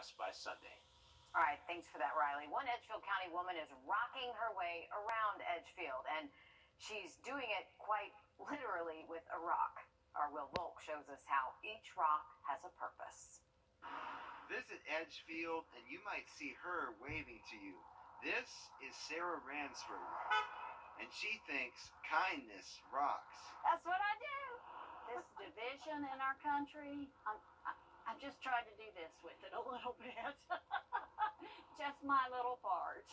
U.S. by Sunday. All right, thanks for that, Riley. One Edgefield County woman is rocking her way around Edgefield, and she's doing it quite literally with a rock. Our Will Volk shows us how each rock has a purpose. Visit Edgefield, and you might see her waving to you. This is Sarah Ransford, and she thinks kindness rocks. That's what I do. This division in our country, I just tried to do this with it a little bit. Just my little part.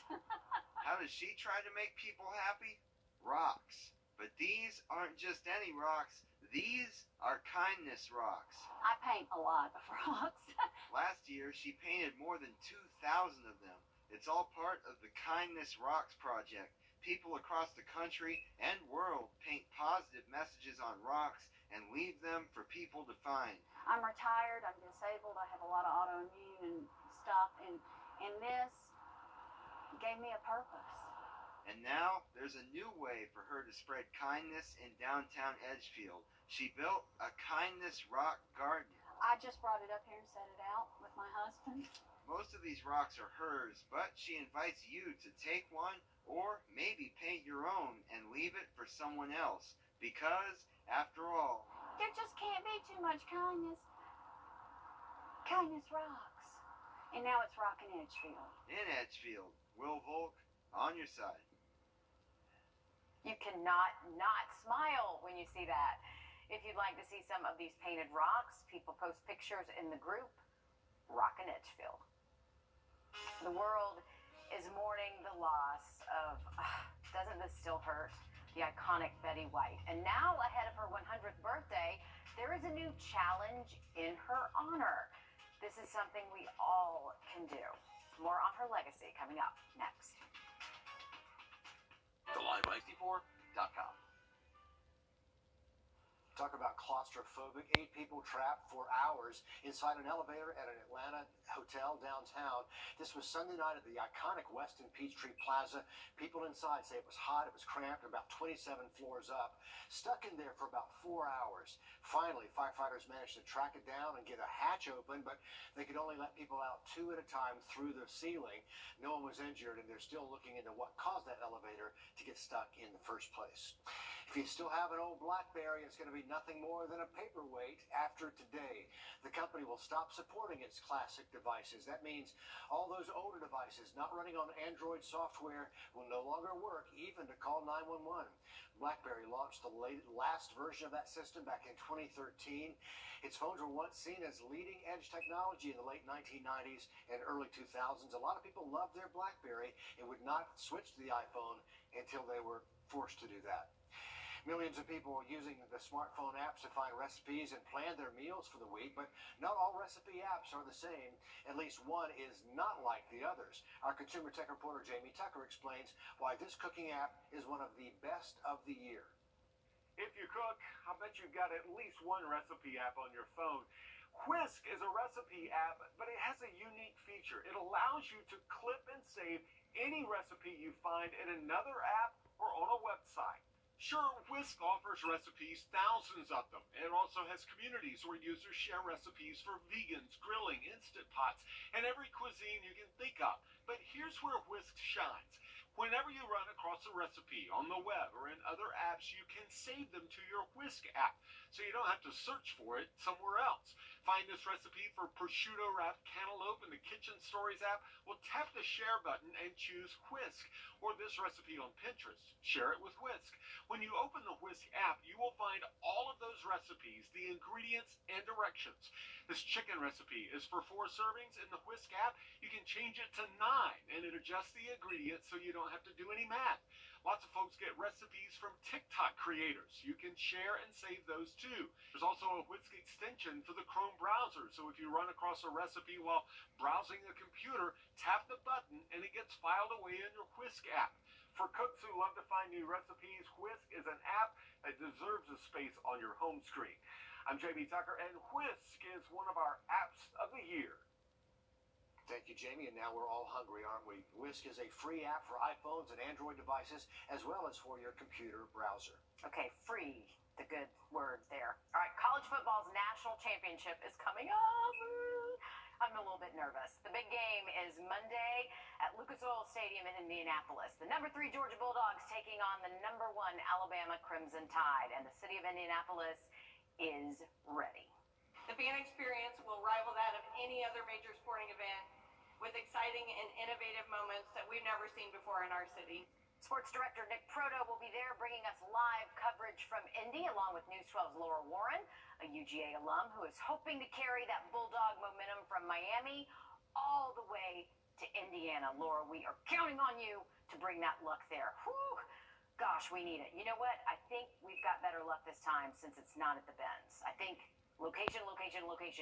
How does she try to make people happy? Rocks. But these aren't just any rocks. These are kindness rocks. I paint a lot of rocks. Last year, she painted more than 2,000 of them. It's all part of the Kindness Rocks project. People across the country and world paint positive messages on rocks and leave them for people to find. I'm retired, I'm disabled, I have a lot of autoimmune and stuff, and this gave me a purpose. And now there's a new way for her to spread kindness in downtown Edgefield. She built a kindness rock garden. I just brought it up here and set it out with my husband. Most of these rocks are hers, but she invites you to take one or maybe paint your own and leave it for someone else. Because, after all, there just can't be too much kindness. Kindness rocks. And now it's rocking Edgefield. In Edgefield, Will Volk, on your side. You cannot not smile when you see that. If you'd like to see some of these painted rocks, people post pictures in the group Rockin' Edgefield. The world is mourning the loss of, doesn't this still hurt, the iconic Betty White. And now, ahead of her 100th birthday, there is a new challenge in her honor. This is something we all can do. More on her legacy coming up next. TheLive64.com. Talk about claustrophobic. 8 people trapped for hours inside an elevator at an Atlanta hotel downtown. This was Sunday night at the iconic Westin Peachtree Plaza. People inside say it was hot, it was cramped, about 27 floors up. Stuck in there for about 4 hours. Finally, firefighters managed to track it down and get a hatch open, but they could only let people out 2 at a time through the ceiling. No one was injured, and they're still looking into what caused that elevator to get stuck in the first place. If you still have an old BlackBerry, it's going to be nothing more than a paperweight after today. The company will stop supporting its classic devices. That means all those older devices not running on Android software will no longer work, even to call 911. BlackBerry launched the last version of that system back in 2013. Its phones were once seen as leading-edge technology in the late 1990s and early 2000s. A lot of people loved their BlackBerry and would not switch to the iPhone until they were forced to do that. Millions of people are using the smartphone apps to find recipes and plan their meals for the week, but not all recipe apps are the same. At least one is not like the others. Our consumer tech reporter Jamie Tucker explains why this cooking app is one of the best of the year. If you cook, I bet you've got at least one recipe app on your phone. Whisk is a recipe app, but it has a unique feature. It allows you to clip and save any recipe you find in another app or on a website. Sure, Whisk offers recipes, thousands of them. It also has communities where users share recipes for vegans, grilling, Instant Pots, and every cuisine you can think of. But here's where Whisk shines. Whenever you run across a recipe on the web or in other apps, you can save them to your Whisk app, so you don't have to search for it somewhere else. Find this recipe for prosciutto wrapped cantaloupe in the Kitchen Stories app? Well, tap the share button and choose Whisk. Or this recipe on Pinterest. Share it with Whisk. When you open the Whisk app, you will find all of those recipes, the ingredients, and directions. This chicken recipe is for 4 servings. In the Whisk app, you can change it to 9, and it adjusts the ingredients so you don't have to do any math. Lots of folks get recipes from TikTok creators. You can share and save those too. There's also a Whisk extension for the Chrome browser, so if you run across a recipe while browsing a computer, tap the button and it gets filed away in your Whisk app. For cooks who love to find new recipes, Whisk is an app that deserves a space on your home screen. I'm Jamie Tucker, and Whisk is one of our apps of the year. Thank you, Jamie, and now we're all hungry, aren't we? Whisk is a free app for iPhones and Android devices, as well as for your computer browser. Okay, free, the good word there. All right, college football's national championship is coming up. I'm a little bit nervous. The big game is Monday at Lucas Oil Stadium in Indianapolis. The number 3 Georgia Bulldogs taking on the number 1 Alabama Crimson Tide, and the city of Indianapolis is ready. The fan experience will rival that of any other major sporting event with exciting and innovative moments that we've never seen before in our city. Sports director Nick Proto will be there bringing us live coverage from Indy, along with News 12's Laura Warren, a UGA alum who is hoping to carry that Bulldog momentum from Miami all the way to Indiana. Laura, we are counting on you to bring that luck there. Whew. Gosh, we need it. You know what? I think we've got better luck this time since it's not at the Benz. I think location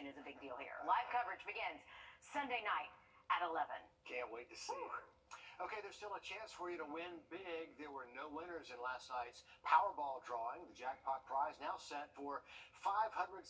is a big deal here. Live coverage begins Sunday night at 11. Can't wait to see it. Okay, there's still a chance for you to win big. There were no winners in last night's Powerball drawing. The jackpot prize now set for $575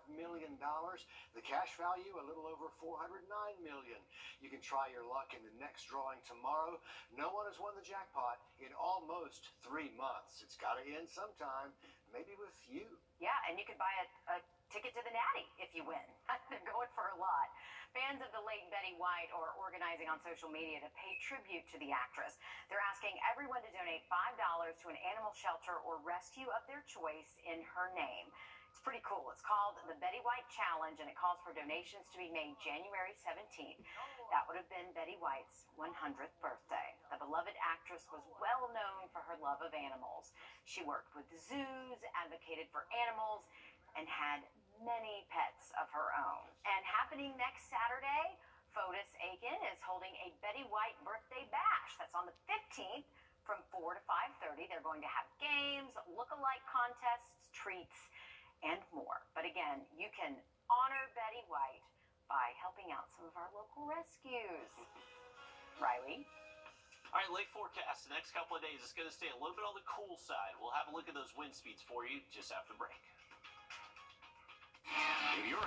million. The cash value, a little over $409 million. You can try your luck in the next drawing tomorrow. No one has won the jackpot in almost 3 months. It's got to end sometime, maybe with you. Yeah, and you could buy a ticket to the Natty if you win. They're going for a lot. Fans of the late Betty White are organizing on social media to pay tribute to the actress. They're asking everyone to donate $5 to an animal shelter or rescue of their choice in her name. It's pretty cool. It's called the Betty White Challenge, and it calls for donations to be made January 17th. That would have been Betty White's 100th birthday. The beloved actress was well known for her love of animals. She worked with zoos, advocated for animals, and had many pets of her own. And happening next Saturday, Fotis Aiken is holding a Betty White birthday bash. That's on the 15th from 4 to 5:30. They're going to have games, look-alike contests, treats, and more. But again, you can honor Betty White by helping out some of our local rescues. Riley? All right, lake forecast the next couple of days. It's going to stay a little bit on the cool side. We'll have a look at those wind speeds for you just after the break. In your